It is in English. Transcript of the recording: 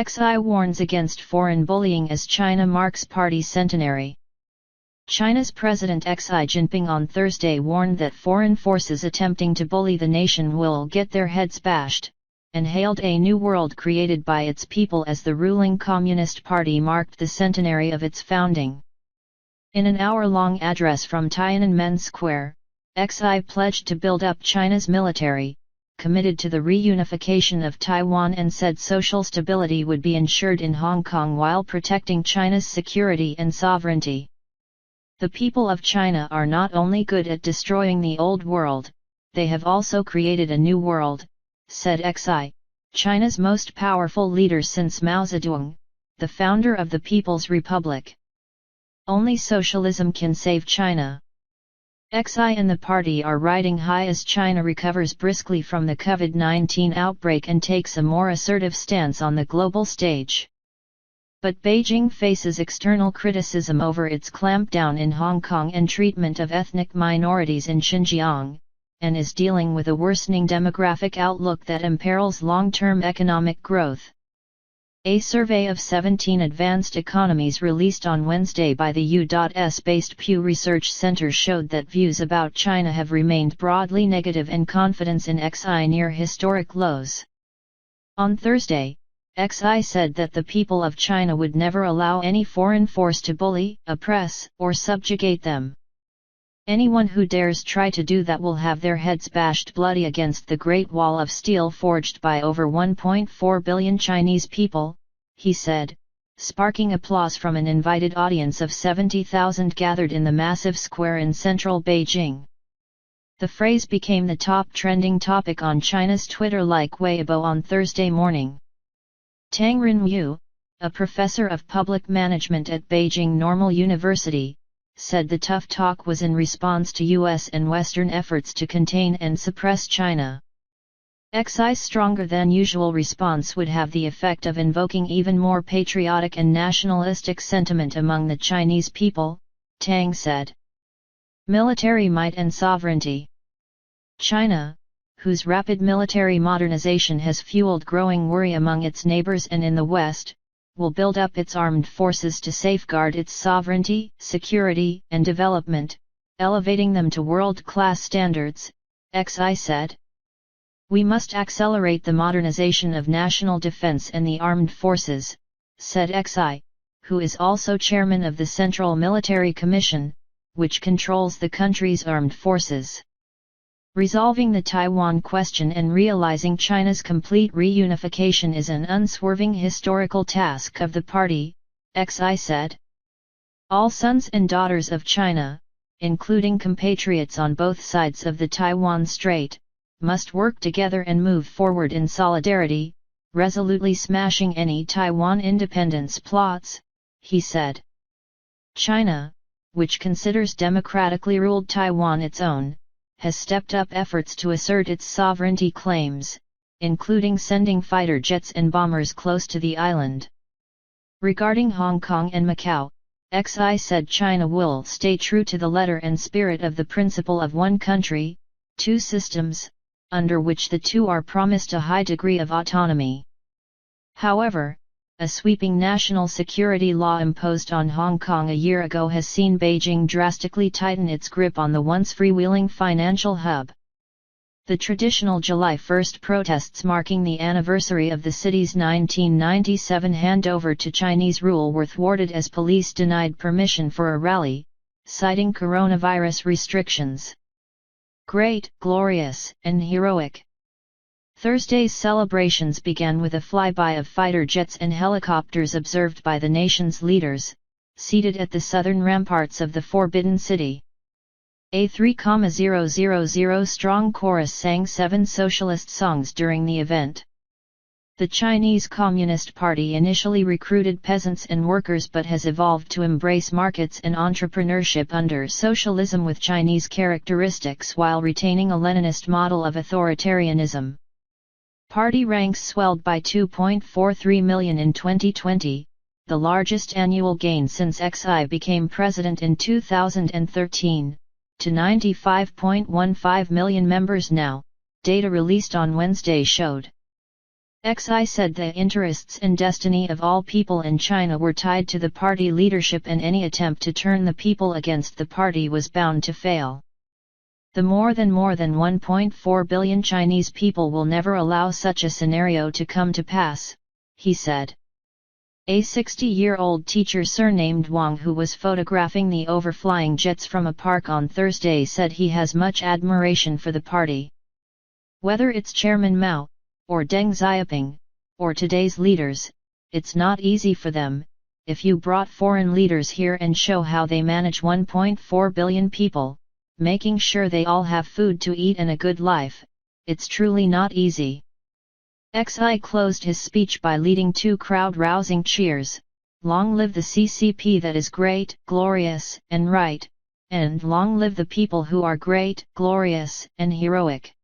Xi warns against foreign bullying as China marks party centenary. China's President Xi Jinping on Thursday warned that foreign forces attempting to bully the nation will get their heads bashed, and hailed a new world created by its people as the ruling Communist Party marked the centenary of its founding. In an hour-long address from Tiananmen Square, Xi pledged to build up China's military, committed to the reunification of Taiwan, and said social stability would be ensured in Hong Kong while protecting China's security and sovereignty. The people of China are not only good at destroying the old world, they have also created a new world, said Xi, China's most powerful leader since Mao Zedong, the founder of the People's Republic. Only socialism can save China. Xi and the party are riding high as China recovers briskly from the COVID-19 outbreak and takes a more assertive stance on the global stage. But Beijing faces external criticism over its clampdown in Hong Kong and treatment of ethnic minorities in Xinjiang, and is dealing with a worsening demographic outlook that imperils long-term economic growth. A survey of 17 advanced economies released on Wednesday by the U.S.-based Pew Research Center showed that views about China have remained broadly negative and confidence in Xi near historic lows. On Thursday, Xi said that the people of China would never allow any foreign force to bully, oppress, or subjugate them. Anyone who dares try to do that will have their heads bashed bloody against the Great Wall of Steel forged by over 1.4 billion Chinese people, he said, sparking applause from an invited audience of 70,000 gathered in the massive square in central Beijing. The phrase became the top trending topic on China's Twitter-like Weibo on Thursday morning. Tang Rinyu, a professor of public management at Beijing Normal University, said the tough talk was in response to U.S. and Western efforts to contain and suppress China. Xi's stronger-than-usual response would have the effect of invoking even more patriotic and nationalistic sentiment among the Chinese people, Tang said. Military might and sovereignty. China, whose rapid military modernization has fueled growing worry among its neighbors and in the West, will build up its armed forces to safeguard its sovereignty, security, and development, elevating them to world-class standards, Xi said. We must accelerate the modernization of national defense and the armed forces, said Xi, who is also chairman of the Central Military Commission, which controls the country's armed forces. Resolving the Taiwan question and realizing China's complete reunification is an unswerving historical task of the party, Xi said. All sons and daughters of China, including compatriots on both sides of the Taiwan Strait, must work together and move forward in solidarity, resolutely smashing any Taiwan independence plots, he said. China, which considers democratically ruled Taiwan its own, has stepped up efforts to assert its sovereignty claims, including sending fighter jets and bombers close to the island. Regarding Hong Kong and Macau, Xi said China will stay true to the letter and spirit of the principle of one country, two systems, under which the two are promised a high degree of autonomy. However, a sweeping national security law imposed on Hong Kong a year ago has seen Beijing drastically tighten its grip on the once freewheeling financial hub. The traditional July 1 protests marking the anniversary of the city's 1997 handover to Chinese rule were thwarted as police denied permission for a rally, citing coronavirus restrictions. Great, glorious, and heroic. Thursday's celebrations began with a flyby of fighter jets and helicopters observed by the nation's leaders, seated at the southern ramparts of the Forbidden City. A 3,000-strong chorus sang 7 socialist songs during the event. The Chinese Communist Party initially recruited peasants and workers but has evolved to embrace markets and entrepreneurship under socialism with Chinese characteristics while retaining a Leninist model of authoritarianism. Party ranks swelled by 2.43 million in 2020, the largest annual gain since Xi became president in 2013, to 95.15 million members now, data released on Wednesday showed. Xi said the interests and destiny of all people in China were tied to the party leadership, and any attempt to turn the people against the party was bound to fail. The more than 1.4 billion Chinese people will never allow such a scenario to come to pass, he said. A 60-year-old teacher surnamed Wang, who was photographing the overflying jets from a park on Thursday, said he has much admiration for the party. Whether it's Chairman Mao, or Deng Xiaoping, or today's leaders, it's not easy for them. If you brought foreign leaders here and show how they manage 1.4 billion people, making sure they all have food to eat and a good life, it's truly not easy. Xi closed his speech by leading two crowd-rousing cheers: "Long live the CCP that is great, glorious, and right, and long live the people who are great, glorious, and heroic."